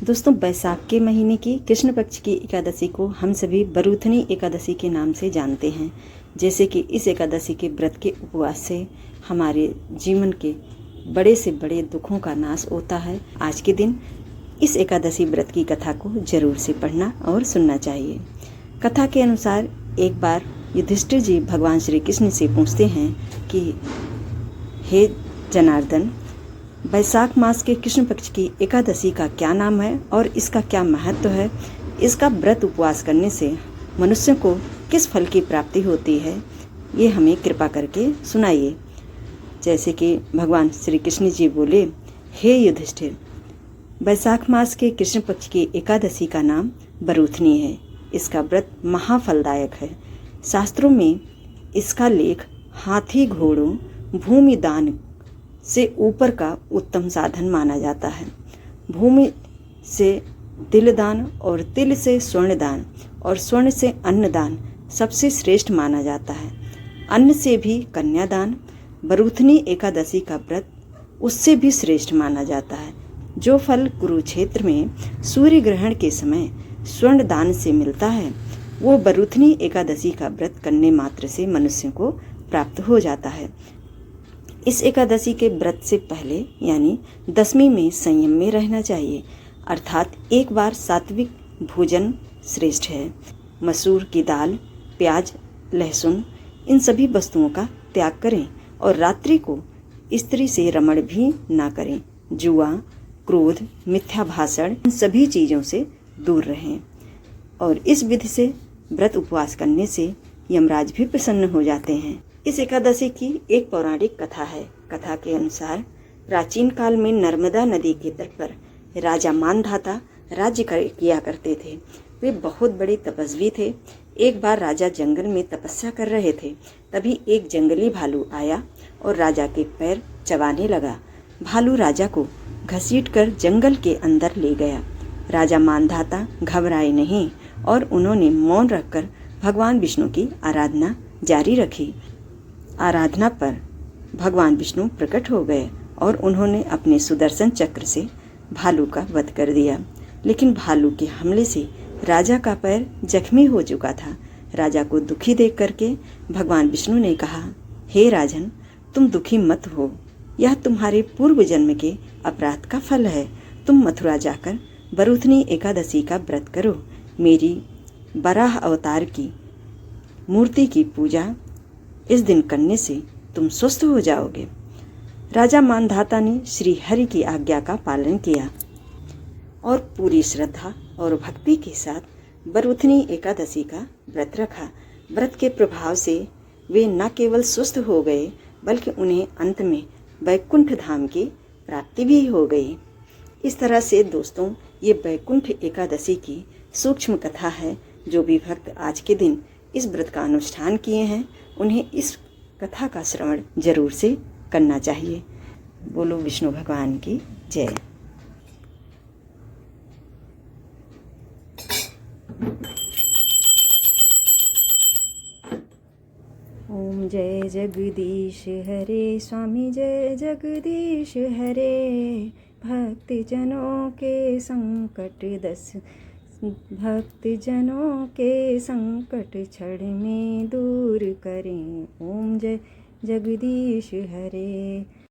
दोस्तों, बैसाख के महीने की कृष्ण पक्ष की एकादशी को हम सभी बरूथनी एकादशी के नाम से जानते हैं। जैसे कि इस एकादशी के व्रत के उपवास से हमारे जीवन के बड़े से बड़े दुखों का नाश होता है। आज के दिन इस एकादशी व्रत की कथा को जरूर से पढ़ना और सुनना चाहिए। कथा के अनुसार एक बार युधिष्ठिर जी भगवान श्री कृष्ण से पूछते हैं कि हे जनार्दन, बैसाख मास के कृष्ण पक्ष की एकादशी का क्या नाम है और इसका क्या महत्व है? इसका व्रत उपवास करने से मनुष्य को किस फल की प्राप्ति होती है, ये हमें कृपा करके सुनाइए। जैसे कि भगवान श्री कृष्ण जी बोले, हे युधिष्ठिर, बैसाख मास के कृष्ण पक्ष की एकादशी का नाम बरूथनी है। इसका व्रत महाफलदायक है। शास्त्रों में इसका लेख हाथी घोड़ों भूमि दान से ऊपर का उत्तम साधन माना जाता है। भूमि से तिल दान और तिल से स्वर्ण दान और स्वर्ण से अन्न दान सबसे श्रेष्ठ माना जाता है। अन्न से भी कन्यादान, बरूथनी एकादशी का व्रत उससे भी श्रेष्ठ माना जाता है। जो फल कुरुक्षेत्र में सूर्य ग्रहण के समय स्वर्ण दान से मिलता है, वो बरूथनी एकादशी का व्रत करने मात्र से मनुष्य को प्राप्त हो जाता है। इस एकादशी के व्रत से पहले यानी दशमी में संयम में रहना चाहिए, अर्थात एक बार सात्विक भोजन श्रेष्ठ है। मसूर की दाल, प्याज, लहसुन इन सभी वस्तुओं का त्याग करें और रात्रि को स्त्री से रमण भी ना करें। जुआ, क्रोध, मिथ्या भाषण इन सभी चीज़ों से दूर रहें। और इस विधि से व्रत उपवास करने से यमराज भी प्रसन्न हो जाते हैं। इस एकादशी की एक पौराणिक कथा है। कथा के अनुसार प्राचीन काल में नर्मदा नदी के तट पर राजा मानधाता राज्य किया करते थे। वे बहुत बड़े तपस्वी थे। एक बार राजा जंगल में तपस्या कर रहे थे। तभी एक जंगली भालू आया और राजा के पैर चबाने लगा। भालू राजा को घसीटकर जंगल के अंदर ले गया। राजा मानधाता घबराए नहीं और उन्होंने मौन रखकर भगवान विष्णु की आराधना जारी रखी। आराधना पर भगवान विष्णु प्रकट हो गए और उन्होंने अपने सुदर्शन चक्र से भालू का वध कर दिया। लेकिन भालू के हमले से राजा का पैर जख्मी हो चुका था। राजा को दुखी देख करके भगवान विष्णु ने कहा, हे राजन, तुम दुखी मत हो। यह तुम्हारे पूर्व जन्म के अपराध का फल है। तुम मथुरा जाकर बरूथनी एकादशी का व्रत करो। मेरी बराह अवतार की मूर्ति की पूजा इस दिन करने से तुम स्वस्थ हो जाओगे। राजा मानधाता ने श्री हरि की आज्ञा का पालन किया और पूरी श्रद्धा और भक्ति के साथ बरूथनी एकादशी का व्रत रखा। व्रत के प्रभाव से वे न केवल स्वस्थ हो गए बल्कि उन्हें अंत में वैकुंठ धाम की प्राप्ति भी हो गई। इस तरह से दोस्तों, ये वैकुंठ एकादशी की सूक्ष्म कथा है। जो भी भक्त आज के दिन इस व्रत का अनुष्ठान किए हैं, उन्हें इस कथा का श्रवण जरूर से करना चाहिए। बोलो विष्णु भगवान की जय। ओम जय जगदीश हरे, स्वामी जय जगदीश हरे। भक्तजनों के संकट क्षण में दूर करें। ओम जय जगदीश हरे।